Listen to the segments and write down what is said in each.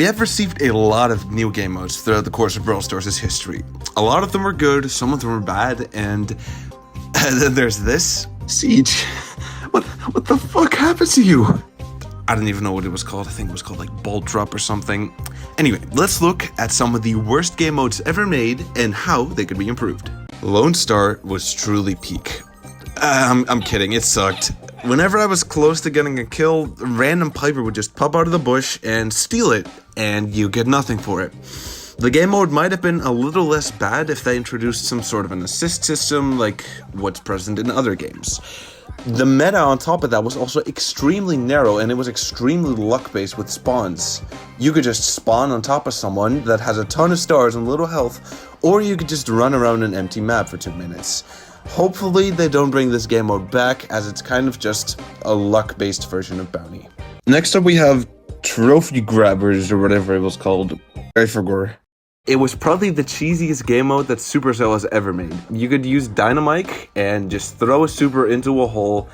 We have received a lot of new game modes throughout the course of Brawl Stars' history. A lot of them are good, some of them are bad, and then there's this. Siege, what the fuck happened to you? I don't even know what it was called. I think it was called like Ball Drop or something. Anyway, let's look at some of the worst game modes ever made and how they could be improved. Lone Star was truly peak. I'm kidding, it sucked. Whenever I was close to getting a kill, a random Piper would just pop out of the bush and steal it, and you get nothing for it. The game mode might have been a little less bad if they introduced some sort of an assist system like what's present in other games. The meta on top of that was also extremely narrow, and it was extremely luck-based with spawns. You could just spawn on top of someone that has a ton of stars and little health, or you could just run around an empty map for 2 minutes. Hopefully they don't bring this game mode back, as it's kind of just a luck-based version of Bounty. Next up we have Trophy Grabbers, or whatever it was called. I forgot. It was probably the cheesiest game mode that Supercell has ever made. You could use Dynamite and just throw a super into a hole,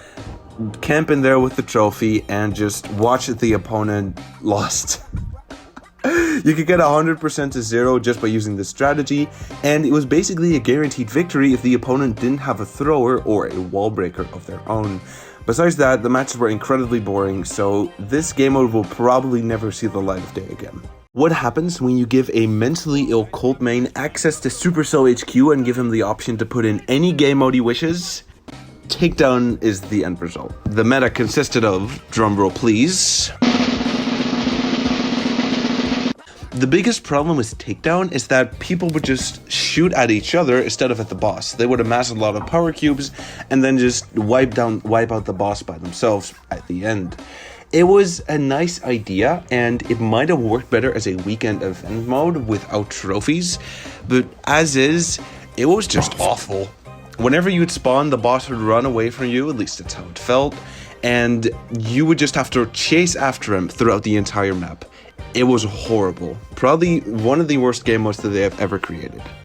camp in there with the trophy, and just watch the opponent lost. You could get 100% to 0 just by using this strategy, and it was basically a guaranteed victory if the opponent didn't have a thrower or a wall breaker of their own. Besides that, the matches were incredibly boring, so this game mode will probably never see the light of day again. What happens when you give a mentally ill Colt main access to Supercell HQ and give him the option to put in any game mode he wishes? Takedown is the end result. The meta consisted of, drumroll please. The biggest problem with Takedown is that people would just shoot at each other instead of at the boss. They would amass a lot of power cubes and then just wipe out the boss by themselves at the end. It was a nice idea, and it might have worked better as a weekend event mode without trophies, but as is, it was just awful. Whenever you'd spawn, the boss would run away from you, at least that's how it felt, and you would just have to chase after him throughout the entire map. It was horrible. Probably one of the worst game modes that they have ever created.